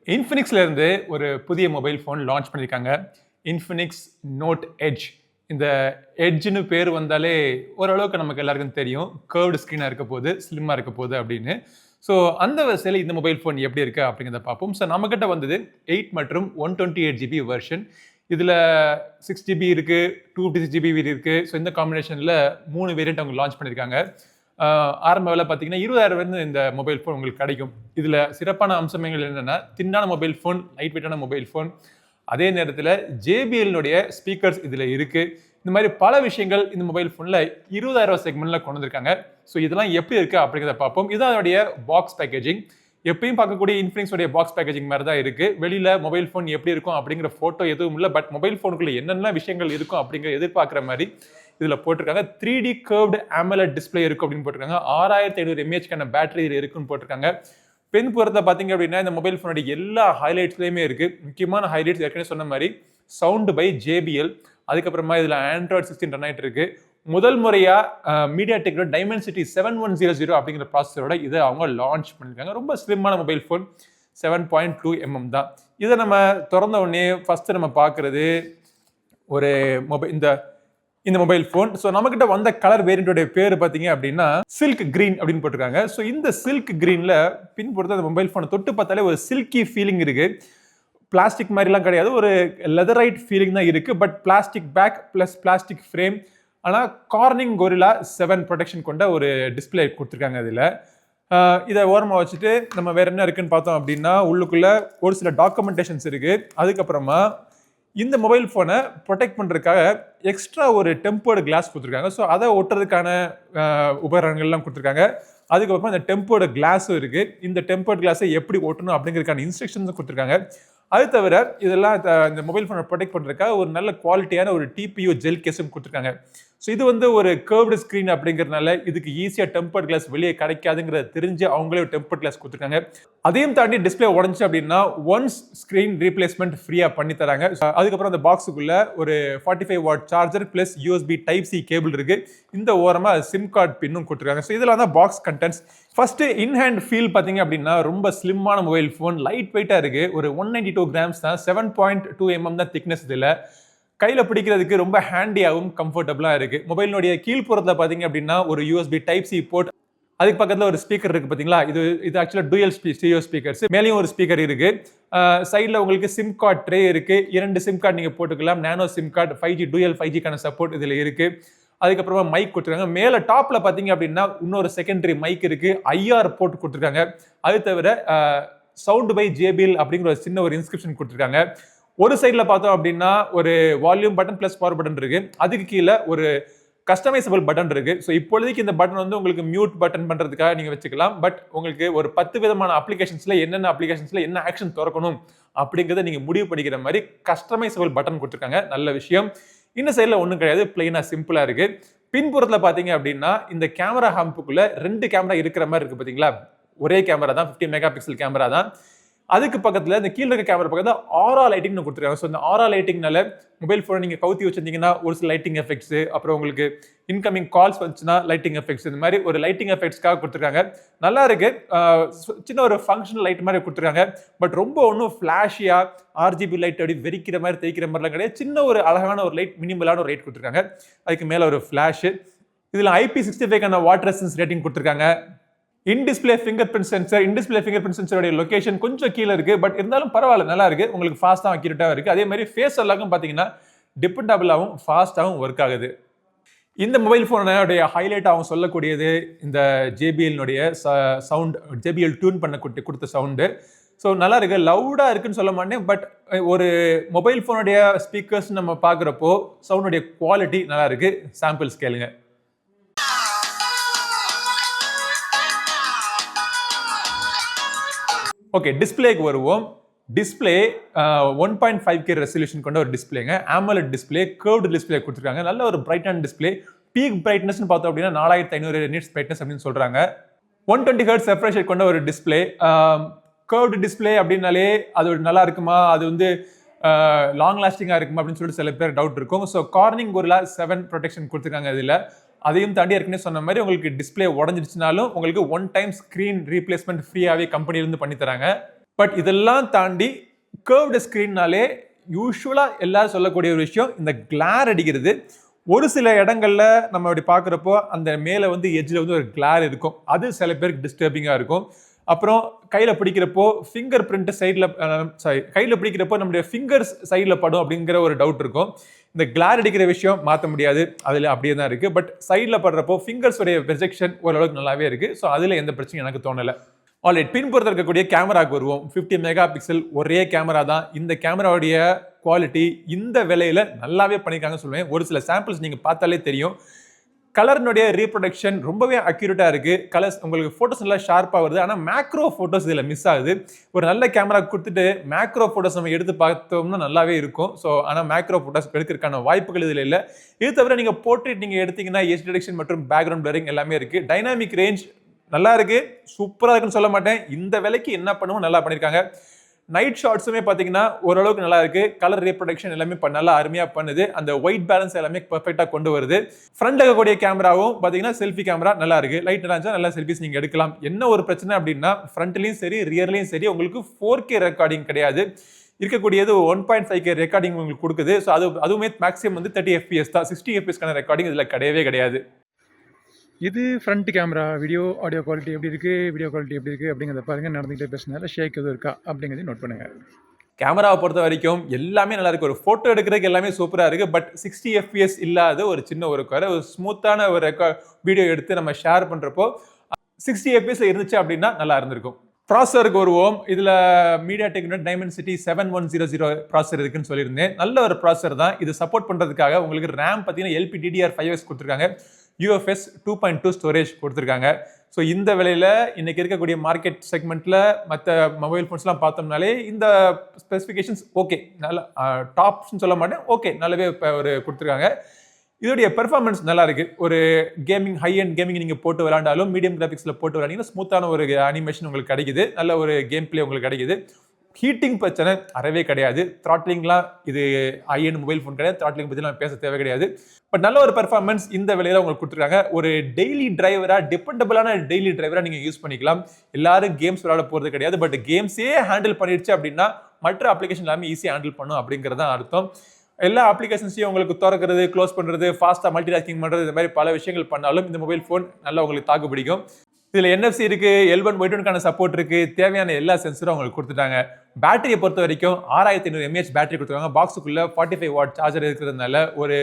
இன்ஃபினிக்ஸ்ல இருந்து ஒரு புதிய மொபைல் ஃபோன் லான்ச் பண்ணியிருக்காங்க. Infinix note edge. இந்த எட்ஜ்னு பேர் வந்தாலே ஓரளவுக்கு நமக்கு எல்லாருக்கும் தெரியும். கர்வ்டு ஸ்க்ரீனாக இருக்க போகுது, ஸ்லிம்மாக இருக்க போகுது அப்படின்னு. ஸோ அந்த வரிசையில் இந்த மொபைல் ஃபோன் எப்படி இருக்குது அப்படிங்கிறத பார்ப்போம். ஸோ நம்மக்கிட்ட வந்தது 8 மற்றும் 128 ஜிபி வெர்ஷன். இதில் 6 ஜிபி இருக்குது, 256 ஜிபி இருக்குது. ஸோ இந்த காம்பினேஷனில் 3 வேரியண்ட் அவங்க லான்ச் பண்ணியிருக்காங்க. ஆரம்ப விலை பார்த்தீங்கன்னா 20,000 இந்த மொபைல் ஃபோன் உங்களுக்கு கிடைக்கும். இதில் சிறப்பான அம்சங்கள் என்னென்னா, தின்னான மொபைல் ஃபோன், லைட் வெயிட்டான மொபைல் ஃபோன், அதே நேரத்தில் ஜேபிஎல்னுடைய ஸ்பீக்கர்ஸ் இதில் இருக்குது. இந்த மாதிரி பல விஷயங்கள் இந்த மொபைல் ஃபோனில் 20,000 செக்மெண்ட்டில் கொண்டு வந்திருக்காங்க. ஸோ இதெல்லாம் எப்படி இருக்குது அப்படிங்கிறத பார்ப்போம். இதுதான் அதோடைய பாக்ஸ் பேக்கேஜிங். எப்பயும் பார்க்கக்கூடிய இன்ஃபினிக்ஸோடைய பாக்ஸ் பேக்கேஜிங் மாதிரி தான் இருக்குது. வெளியில் மொபைல் ஃபோன் எப்படி இருக்கும் அப்படிங்கிற ஃபோட்டோ எதுவும் இல்லை. பட் மொபைல் ஃபோனுக்குள்ள என்னென்ன விஷயங்கள் இருக்கும் அப்படிங்கிற எதிர்பார்க்குற மாதிரி இதில் போட்டிருக்காங்க. 3D curved AMOLED display இருக்கும் அப்படின்னு போட்டிருக்காங்க. 6500 mAh பேட்டரி இதில் இருக்குன்னு போட்டிருக்காங்க. பெண் புறத்தை பார்த்தீங்க அப்படின்னா இந்த மொபைல் ஃபோனுடைய எல்லா ஹைலைட்ஸ்லையுமே இருக்குது. முக்கியமான ஹைலைட்ஸ் ஏற்கனவே சொன்ன மாதிரி சவுண்ட் பை ஜேபிஎல். அதுக்கப்புறமா இதில் Android 16 ரன் ஆகிட்டு இருக்கு. முதல் முறையாக மீடியாடெக்கோட டைமென்சிட்டி 7100 அப்படிங்கிற ப்ராசஸரோட இதை அவங்க லான்ச் பண்ணியிருக்காங்க. ரொம்ப ஸ்லிம்மான மொபைல் ஃபோன், 7.2 mm தான். இதை நம்ம திறந்த உடனே ஃபர்ஸ்ட் நம்ம பார்க்குறது ஒரு இந்த மொபைல் ஃபோன். ஸோ நம்மகிட்ட வந்த கலர் வேரியண்டோட பேர் பார்த்தீங்க அப்படின்னா சில்க் கிரீன் அப்படின்னு போட்டிருக்காங்க. ஸோ இந்த சில்க் கிரீனில் பின்புறத்த அந்த மொபைல் ஃபோனை தொட்டு பார்த்தாலே ஒரு சில்கி ஃபீலிங் இருக்கு. பிளாஸ்டிக் மாதிரிலாம் கிடையாது, ஒரு லெதரைட் ஃபீலிங் தான் இருக்கு. But plastic back plus plastic frame. ஆனால் கார்னிங் கொரில்லா 7 ப்ரொடெக்ஷன் கொண்ட ஒரு டிஸ்பிளே கொடுத்துருக்காங்க. இதில் இதை ஓரமாக வச்சுட்டு நம்ம வேற என்ன இருக்குன்னு பார்த்தோம் அப்படின்னா உள்ளுக்குள்ள ஒரு சில டாக்குமெண்டேஷன்ஸ் இருக்கு. அதுக்கப்புறமா இந்த மொபைல் ஃபோனை ப்ரொடெக்ட் பண்ணுறதுக்காக எக்ஸ்ட்ரா ஒரு டெம்பர்டு கிளாஸ் கொடுத்துருக்காங்க. ஸோ அதை ஒட்டுறதுக்கான உபகரணங்கள்லாம் கொடுத்துருக்காங்க. அதுக்கப்புறமா இந்த டெம்பர்டு கிளாஸும் இருக்குது. இந்த டெம்பர்டு கிளாஸை எப்படி ஒட்டணும் அப்படிங்கிறதுக்கான இன்ஸ்ட்ரக்ஷன்ஸும் கொடுத்துருக்காங்க. அது தவிர இதெல்லாம் இந்த மொபைல் ஃபோனை ப்ரொடெக்ட் பண்ணுறதுக்காக ஒரு நல்ல குவாலிட்டியான ஒரு டிபியூ ஜெல் கேஸும் கொடுத்துருக்காங்க. ஸோ இது ஒரு கர்வ்டு ஸ்க்ரீன் அப்படிங்கிறதுனால இதுக்கு ஈஸியாக டெம்பர்ட் கிளாஸ் வெளியே கிடைக்காதுங்கிறத தெரிஞ்சு அவங்களே ஒரு டெம்பர்ட் கிளாஸ் கொடுத்துருக்காங்க. அதையும் தாண்டி டிஸ்பிளே உடஞ்சி அப்படின்னா ஒன்ஸ் ஸ்க்ரீன் ரீப்ளேஸ்மெண்ட் ஃப்ரீயாக பண்ணி தராங்க. அதுக்கப்புறம் அந்த பாக்ஸுக்குள்ள ஒரு 45 watt charger plus USB Type-C cable இருக்கு. இந்த ஓரமாக சிம் கார்டு பின்னும் கொடுத்துருக்காங்க. ஸோ இதெல்லாம் தான் box contents. First in hand feel பார்த்தீங்க அப்படின்னா ரொம்ப ஸ்லிம்மான மொபைல் ஃபோன், லைட் வெயிட்டாக இருக்கு. ஒரு 192 கிராம்ஸ் தான், 7.2 mm தான் திக்னஸ். இதில் கையில் பிடிக்கிறதுக்கு ரொம்ப ஹேண்டியாகவும் கம்ஃபர்டபுளாக இருக்குது. மொபைலினுடைய கீழ்ப்புறத்தில் பார்த்தீங்க அப்படின்னா ஒரு USB Type-C போர்ட், அதுக்கு பக்கத்தில் ஒரு ஸ்பீக்கர் இருக்குது பார்த்தீங்களா. இது ஆக்சுவலாக டூயல் ஸ்டீரியோ ஸ்பீக்கர்ஸ். மேலேயும் ஒரு ஸ்பீக்கர் இருக்குது. சைடில் உங்களுக்கு சிம் கார்டு ட்ரே இருக்குது. 2 சிம் கார்டு நீங்கள் போட்டுக்கலாம். Nano SIM card, 5G dual 5G-க்கான சப்போர்ட் இதில் இருக்குது. அதுக்கப்புறமா மைக் கொடுத்துருக்காங்க. மேலே டாப்பில் பார்த்தீங்க அப்படின்னா இன்னொரு செகண்டரி மைக் இருக்குது. IR போர்ட் கொடுத்துருக்காங்க. அது தவிர சவுண்ட் பை ஜேபிஎல் அப்படிங்கிற ஒரு சின்ன ஒரு இன்ஸ்கிரிப்ஷன் கொடுத்துருக்காங்க. ஒரு சைடில் பார்த்தோம் அப்படின்னா ஒரு volume button plus power button இருக்கு. அதுக்கு கீழே ஒரு கஸ்டமைசபிள் பட்டன் இருக்கு. ஸோ இப்பொழுதைக்கு இந்த பட்டன் உங்களுக்கு மியூட் பட்டன் பண்றதுக்காக நீங்க வச்சுக்கலாம். பட் உங்களுக்கு ஒரு 10 விதமான அப்ளிகேஷன்ஸ்ல என்னென்ன அப்ளிகேஷன்ஸ்ல என்ன ஆக்ஷன் திறக்கணும் அப்படிங்கிறத நீங்க முடிவு பண்ணிக்கிற மாதிரி கஸ்டமைசபிள் பட்டன் கொடுத்துருக்காங்க. நல்ல விஷயம். இந்த சைடில் ஒன்றும் கிடையாது, பிளெயினா சிம்பிளா இருக்கு. பின்புறத்தில் பார்த்தீங்க அப்படின்னா இந்த கேமரா ஹம்புக்குள்ள 2 கேமரா இருக்கிற மாதிரி இருக்கு பார்த்தீங்களா. ஒரே கேமரா தான், 15 மெகா பிக்சல் கேமரா தான். அதுக்கு பக்கத்தில் இந்த கீழே இருக்க கேமரா பக்கத்தில் ஆரா லைட்டிங்னு கொடுத்துருக்காங்க. ஸோ இந்த ஆரா லைட்டிங்னால மொபைல் ஃபோனை நீங்கள் கவுத்தி வச்சிருந்தீங்கன்னா ஒரு சில லைட்டிங் எஃபெக்ட்ஸ், அப்புறம் உங்களுக்கு இன்கமிங் கால்ஸ் வந்துச்சுன்னா லைட்டிங் எஃபெக்ட்ஸ், இந்த மாதிரி ஒரு லைட்டிங் எஃபெக்ட்ஸ்க்காக கொடுத்துருக்காங்க. நல்லா இருக்கு. சின்ன ஒரு ஃபங்க்ஷனல் லைட் மாதிரி கொடுத்துருக்காங்க. பட் ரொம்ப ஒன்றும் ஃபிளாஷியா RGB லைட் அப்படி வெறிக்கிற மாதிரி தேய்க்கிற மாதிரிலாம் கிடையாது. சின்ன ஒரு அழகான ஒரு லைட், மினிமலான ஒரு லைட் கொடுத்துருக்காங்க. அதுக்கு மேலே ஒரு ஃபிளாஷ். இதில் IP65 வாட்டர் ரெசிஸ்டன்ஸ் ரேட்டிங் கொடுத்துருக்காங்க. In display fingerprint sensor. In display fingerprint சென்சரோட லொகேஷன் கொஞ்சம் கீழே இருக்கு. பட் இருந்தாலும் பரவாயில்ல, நல்லா இருக்கு. உங்களுக்கு ஃபாஸ்ட்டாக அக்யூரேட்டாக இருக்கு. அதே மாதிரி ஃபேஸ் அன்லாக்கும் பார்த்தீங்கன்னா டிபெண்டபிளாகவும் ஃபாஸ்ட்டாகவும் ஒர்க் ஆகுது. இந்த மொபைல் ஃபோனுடைய ஹைலைட் அவங்க சொல்லக்கூடியது இந்த ஜேபிஎல்னுடைய சவுண்ட். ஜேபிஎல் டியூன் பண்ண கொடுத்த சவுண்டு. ஸோ நல்லா இருக்கு, லவுடாக இருக்குன்னு சொல்ல மாட்டேன். பட் ஒரு மொபைல் ஃபோனுடைய ஸ்பீக்கர்ஸ் நம்ம பார்க்குறப்போ சவுண்டுடைய குவாலிட்டி நல்லா இருக்கு. சாம்பிள்ஸ் கேளுங்க. ஓகே, டிஸ்பிளேக்கு வருவோம். டிஸ்பிளே 1.5K ரெசல்யூஷன் கொண்ட ஒரு டிஸ்பிளேங்க. AMOLED டிஸ்பிளே, கர்வ்டு டிஸ்பிளே கொடுத்துருக்காங்க. நல்ல ஒரு பிரைட்டான டிஸ்பிளே. பீக் பிரைட்னஸ்னு பார்த்தோம் அப்படின்னா 4500 நிட்ஸ் பிரைட்னஸ் அப்படின்னு சொல்றாங்க. 120 Hz ரெஃப்ரெஷ் ரேட் கொண்ட ஒரு டிஸ்பிளே. கர்வ்டு டிஸ்பிளே அப்படின்னாலே அது நல்லா இருக்குமா, அது லாங் லாஸ்டிங்காக இருக்குமா அப்படின்னு சொல்லிட்டு சில பேர் டவுட் இருக்கும். ஸோ கார்னிங் கொரில்லா 7 ப்ரொடெக்ஷன் கொடுத்துருக்காங்க. இதில் அதையும் தாண்டி ஏற்கனவே சொன்ன மாதிரி உங்களுக்கு டிஸ்பிளே உடஞ்சிடுச்சுனாலும் உங்களுக்கு 1 டைம் ஸ்க்ரீன் ரீப்ளேஸ்மெண்ட் ஃப்ரீயாகவே கம்பெனிலேருந்து பண்ணி தராங்க. பட் இதெல்லாம் தாண்டி கர்வ்டு ஸ்க்ரீன்னாலே யூஸ்வலாக எல்லாரும் சொல்லக்கூடிய ஒரு விஷயம் இந்த கிளார் அடிக்கிறது. ஒரு சில இடங்கள்ல நம்ம அப்படி பார்க்குறப்போ அந்த மேலே வந்து எட்ஜில் வந்து ஒரு கிளார் இருக்கும். அது சில பேருக்கு டிஸ்டர்பிங்காக இருக்கும். அப்புறம் கையில் பிடிக்கிறப்போ ஃபிங்கர் பிரிண்ட் சைடில் கையில் பிடிக்கிறப்போ நம்முடைய ஃபிங்கர்ஸ் சைடில் படும் அப்படிங்கிற ஒரு டவுட் இருக்கும். இந்த கிளார் அடிக்கிற விஷயம் மாற்ற முடியாது, அதில் அப்படியே தான் இருக்குது. பட் சைடில் படுறப்போ ஃபிங்கர்ஸோடைய ப்ரொஜெக்ஷன் ஓரளவுக்கு நல்லாவே இருக்குது. ஸோ அதில் எந்த பிரச்சனையும் எனக்கு தோணலை. ஆல்ரைட், பின்புறத்தில் இருக்கக்கூடிய கேமராவுக்கு வருவோம். 50 மெகா பிக்சல் ஒரே கேமரா தான். இந்த கேமராவுடைய குவாலிட்டி இந்த விலையில் நல்லாவே பண்ணியிருக்காங்கன்னு சொல்லுவேன். ஒரு சில சாம்பிள்ஸ் நீங்கள் பார்த்தாலே தெரியும். கலர்னுடைய ரீப்ரொடக்ஷன் ரொம்பவே அக்யூரேட்டாக இருக்குது. கலர்ஸ் உங்களுக்கு ஃபோட்டோஸ் நல்லா ஷார்ப்பாக வருது. ஆனால் மேக்ரோ ஃபோட்டோஸ் இதில் மிஸ் ஆகுது. ஒரு நல்ல கேமரா கொடுத்துட்டு மேக்ரோ ஃபோட்டோஸ் நம்ம எடுத்து பார்த்தோம்னா நல்லாவே இருக்கும். ஸோ ஆனால் மேக்ரோ ஃபோட்டோஸ் எடுக்கிறதுக்கான வாய்ப்புகள் இதில் இல்லை. இது தவிர நீங்கள் போர்ட்ரேட் நீங்கள் எடுத்தீங்கன்னா எட்ஜ் டிடெக்ஷன் மற்றும் பேக்ரவுண்ட் பிளரிங் எல்லாமே இருக்குது. டைனாமிக் ரேஞ்ச் நல்லா இருக்குது, சூப்பராக இருக்குன்னு சொல்ல மாட்டேன். இந்த விலைக்கு என்ன பண்ணுவோம் நல்லா பண்ணியிருக்காங்க. நைட் ஷாட்ஸுமே பார்த்தீங்கன்னா ஓரளவுக்கு நல்லா இருக்கு. கலர் ரீப்ரொடக்ஷன் எல்லாமே நல்லா அருமையாக பண்ணுது. அந்த ஒயிட் பேலன்ஸ் எல்லாமே பர்ஃபெக்டாக கொண்டு வருது. ஃப்ரண்ட்ல இருக்கக்கூடிய கேமராவும் பார்த்தீங்கன்னா செல்ஃபி கேமரா நல்லா இருக்கு. லைட் நல்லா இருந்துச்சா நல்லா செல்ஃபிஸ் நீங்கள் எடுக்கலாம். என்ன ஒரு பிரச்சனை அப்படின்னா ஃப்ரண்ட்லையும் சரி ரியர்லையும் சரி உங்களுக்கு 4K ரெக்கார்டிங் கிடையாது. இருக்கக்கூடியது 1.5K ரெக்கார்டிங் உங்களுக்கு கொடுக்குது. ஸோ அதுவுமே மேக்ஸிமம் வந்து 30 FPS தான். 60 FPSக்கான ரெக்கார்டிங் இதில் கிடையவே கிடையாது. இது front camera video audio quality எப்படி இருக்குது, வீடியோ குவாலிட்டி எப்படி இருக்குது அப்படிங்கிறத பாருங்கள். நடந்துகிட்டே பேசினால ஷேக் எதுவும் இருக்கா அப்படிங்கிறதையும் நோட் பண்ணுங்கள். கேமராவை பொறுத்த வரைக்கும் எல்லாமே நல்லா இருக்குது. ஒரு ஃபோட்டோ எடுக்கிறதுக்கு எல்லாமே சூப்பராக இருக்குது. பட் 60 FPS இல்லாத ஒரு சின்ன ஒரு ஸ்மூத்தான ஒரு வீடியோ எடுத்து நம்ம ஷேர் பண்ணுறப்போ 60 FPS இருந்துச்சு அப்படின்னா நல்லா இருந்திருக்கும். ப்ராசஸருக்கு வருவோம். இதில் மீடியாடெக் டைமென்சிட்டி 7100 ப்ராசஸர் இருக்குன்னு சொல்லியிருந்தேன். நல்ல ஒரு ப்ராசஸர் தான். இது சப்போர்ட் பண்ணுறதுக்காக உங்களுக்கு ரேம் பார்த்தீங்கன்னா LPDDR5S கொடுத்துருக்காங்க. UFS 2.2 ஸ்டோரேஜ் கொடுத்துருக்காங்க. ஸோ இந்த விலையில் இன்றைக்கி இருக்கக்கூடிய மார்க்கெட் செக்மெண்ட்டில் மற்ற மொபைல் ஃபோன்ஸ்லாம் பார்த்தோம்னாலே இந்த ஸ்பெசிஃபிகேஷன்ஸ் ஓகே, நல்ல டாப்ஸ்ன்னு சொல்ல மாட்டேன், ஓகே நல்லாவே ஒரு கொடுத்துருக்காங்க. இதோடைய பெர்ஃபார்மன்ஸ் நல்லா இருக்குது. ஒரு கேமிங் ஹை அண்ட் கேமிங் நீங்கள் போட்டு விளாண்டாலும் மீடியம் கிராஃபிக்ஸில் போட்டு விளாண்டிங்கன்னா ஸ்மூத்தான ஒரு அனிமேஷன் உங்களுக்கு கிடைக்குது. நல்ல ஒரு கேம் பிளே உங்களுக்கு கிடைக்குது. ஹீட்டிங் பிரச்சனை அறவே கிடையாது. த்ராட்லிங்லாம் இது ஹை அண்ட் மொபைல் ஃபோன் கிடையாது. த்ராட்லிங் பற்றிலாம் பேச தேவை கிடையாது. பட் நல்ல ஒரு பெர்ஃபார்மன்ஸ் இந்த விலையில உங்களுக்கு கொடுத்துருக்காங்க. ஒரு டெய்லி டிரைவராக டிபெண்டபிளான டெய்லி டிரைவராக நீங்கள் யூஸ் பண்ணிக்கலாம். எல்லாரும் கேம்ஸ் விளையாட போகிறது கிடையாது. பட் கேம்ஸே ஹேண்டில் பண்ணிடுச்சு அப்படின்னா மற்ற அப்ளிகேஷன் எல்லாமே ஈஸியாக ஹேண்டில் பண்ணும் அப்படிங்கிறது தான் அர்த்தம். எல்லா அப்ளிகேஷன்ஸையும் உங்களுக்கு திறக்கிறது, க்ளோஸ் பண்ணுறது, ஃபாஸ்ட்டாக மல்டி டாஸ்கிங் பண்ணுறது, இந்த மாதிரி பல விஷயங்கள் பண்ணாலும் இந்த மொபைல் ஃபோன் நல்லா உங்களுக்கு தாக்கு பிடிக்கும். இதில் NFC இருக்குது, L1 Y2க்கான சப்போர்ட் இருக்குது. தேவையான எல்லா சென்சரும் உங்களுக்கு கொடுத்துட்டாங்க. பேட்டரியை பொறுத்த வரைக்கும் 6500 mAh பேட்டரி கொடுத்துருக்காங்க. பாக்ஸுக்குள்ளே 45 வாட் சார்ஜர் இருக்கிறதுனால ஒரு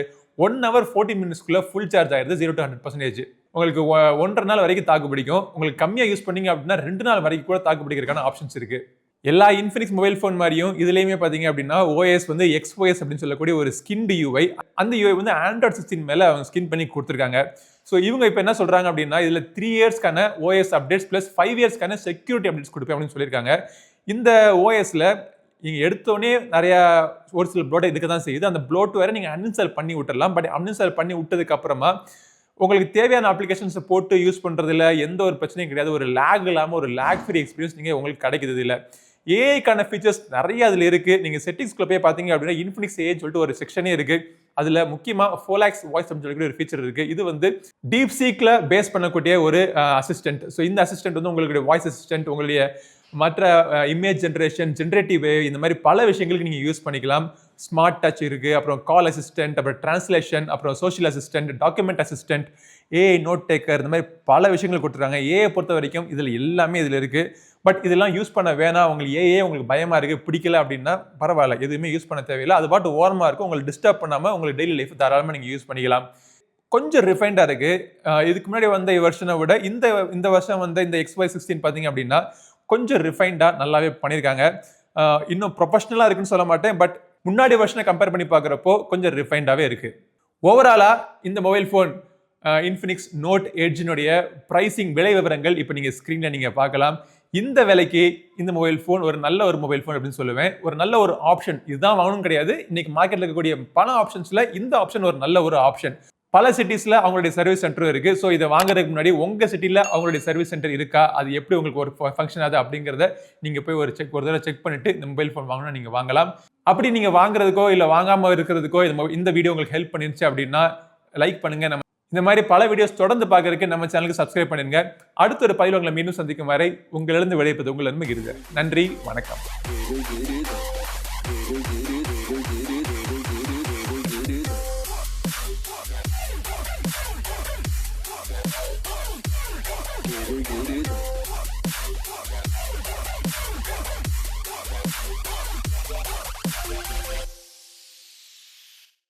1 hour 40 minutesக்குள்ளே ஃபுல் சார்ஜ் ஆயிடுது. 0 to 100%. உங்களுக்கு 1.5 நாள் வரைக்கும் தாக்கு பிடிக்கும். உங்களுக்கு கம்மியாக யூஸ் பண்ணீங்க அப்படின்னா 2 நாள் வரைக்கும் கூட தாக்கு பிடிக்கிறதுக்கான ஆப்ஷன்ஸ் இருக்குது. எல்லா இன்ஃபினிக்ஸ் மொபைல் ஃபோன் மாதிரியும் இதுலேயுமே பார்த்தீங்க அப்படின்னா OS வந்து XOS அப்படின்னு சொல்லக்கூடிய ஒரு ஸ்கின்டு UI. அந்த UI வந்து Android 16 மேலே அவங்க ஸ்கின் பண்ணி கொடுத்துருக்காங்க. ஸோ இவங்க இப்போ என்ன சொல்கிறாங்க அப்படின்னா இதில் 3 இயர்ஸ்க்கான OS அப்டேட்ஸ் ப்ளஸ் 5 இயர்ஸ்க்கான செக்யூரிட்டி அப்டேட்ஸ் கொடுப்பேன் அப்படின்னு சொல்லியிருக்காங்க. இந்த OSல நீங்கள் எடுத்தோடனே நிறையா ஒரு சில ப்ளோட்டை இருக்க தான் செய்யுது. அந்த ப்ளோட் வேறு நீங்கள் அன்இன்ஸ்டால் பண்ணி விட்டுடலாம். பட் அன்இன்ஸ்டால் பண்ணி விட்டதுக்கு அப்புறமா உங்களுக்கு தேவையான அப்ளிகேஷன்ஸை போட்டு யூஸ் பண்ணுறதுல எந்த ஒரு பிரச்சனையும் கிடையாது. ஒரு லேக் இல்லாமல் ஒரு லேக் ஃப்ரீ எக்ஸ்பீரியன்ஸ் நீங்கள் உங்களுக்கு கிடைக்குது. இல்லை ஏஐக்கான ஃபீச்சர்ஸ் நிறைய அதில் இருக்குது. நீங்கள் செட்டிங்ஸ்குள்ளே போய் பார்த்தீங்க அப்படின்னா Infinix ஏன்னு சொல்லிட்டு ஒரு செக்ஷனே இருக்குது. அதில் முக்கியமாக ஃபோலாக்ஸ் வாய்ஸ் அப்படின்னு சொல்லக்கூடிய ஒரு ஃபீச்சர் இருக்குது. இது வந்து டீப் சீக்கில் பேஸ் பண்ணக்கூடிய ஒரு அசிஸ்டன்ட். ஸோ இந்த அசிஸ்டன்ட் வந்து உங்களுடைய வாய்ஸ் அசிஸ்டன்ட், உங்களுடைய மற்ற இமேஜ் ஜென்ரேட்டிவ் இந்த மாதிரி பல விஷயங்களுக்கு நீங்கள் யூஸ் பண்ணிக்கலாம். ஸ்மார்ட் டச் இருக்குது, அப்புறம் கால் அசிஸ்டன்ட், அப்புறம் டிரான்ஸ்லேஷன், அப்புறம் social assistant, document assistant, AI note taker, இந்த மாதிரி பல விஷயங்கள் கொடுத்துருக்காங்க. ஏஐ பொறுத்த வரைக்கும் இதில் எல்லாமே இதில் இருக்குது. பட் இதெல்லாம் யூஸ் பண்ண வேணாம், உங்களுக்கு ஏஏ உங்களுக்கு பயமாக இருக்குது, பிடிக்கல அப்படின்னா பரவாயில்ல, எதுவுமே யூஸ் பண்ண தேவையில்லை. அது பாட்டு ஓரமாக இருக்கும், உங்களுக்கு டிஸ்டர்ப் பண்ணாமல் உங்களுக்கு டெய்லி லைஃப் தாராளமாக நீங்கள் யூஸ் பண்ணிக்கலாம். கொஞ்சம் ரிஃபைண்டாக இருக்குது. இதுக்கு முன்னாடி வந்த வெர்ஷனை விட இந்த வருஷம் வந்த இந்த XY16 பார்த்தீங்க அப்படின்னா கொஞ்சம் ரிஃபைண்டாக நல்லாவே பண்ணியிருக்காங்க. இன்னும் ப்ரொஃபஷ்னலாக இருக்குன்னு சொல்ல மாட்டேன், பட் முன்னாடி வருஷனை கம்பேர் பண்ணி பார்க்குறப்போ கொஞ்சம் ரிஃபைண்டாகவே இருக்குது. ஓவராலாக இந்த மொபைல் ஃபோன் Infinix Note Edgeனுடைய ப்ரைசிங் விலை விவரங்கள் இப்போ நீங்கள் ஸ்க்ரீனில் நீங்கள் பார்க்கலாம். இந்த விலைக்கு இந்த மொபைல் ஃபோன் ஒரு நல்ல ஒரு மொபைல் ஃபோன் அப்படின்னு சொல்லுவேன். ஒரு நல்ல ஒரு ஆப்ஷன். இதுதான் வாங்கணும் கிடையாது. இன்னைக்கு மார்க்கெட்டில் இருக்கக்கூடிய பல ஆப்ஷன்ஸில் இந்த ஆப்ஷன் ஒரு நல்ல ஒரு ஆப்ஷன். பல சிட்டிஸில் அவங்களுடைய சர்வீஸ் சென்டரும் இருக்குது. ஸோ இதை வாங்குறதுக்கு முன்னாடி உங்கள் சிட்டியில் அவங்களுடைய சர்வீஸ் சென்டர் இருக்கா, அது எப்படி உங்களுக்கு ஒரு ஃபங்க்ஷன் ஆகுது அப்படிங்கிறத நீங்கள் போய் ஒரு தடவை செக் பண்ணிவிட்டு இந்த மொபைல் ஃபோன் வாங்கணும்னா நீங்கள் வாங்கலாம். அப்படி நீங்கள் வாங்குறதுக்கோ இல்லை வாங்காமல் இருக்கிறதுக்கோ இந்த வீடியோ உங்களுக்கு ஹெல்ப் பண்ணிருச்சு அப்படின்னா லைக் பண்ணுங்கள். நம்ம இந்த மாதிரி பல வீடியோஸ் தொடர்ந்து பார்க்கறதுக்கு நம்ம சேனலுக்கு சப்ஸ்கிரைப் பண்ணிருங்க. அடுத்த ஒரு பதிவில் உங்களை மீண்டும் சந்திக்கும் வரை உங்களிடம் விடைபெறுவது உங்கள் நண்பன் கிரி. நன்றி, வணக்கம். Get it.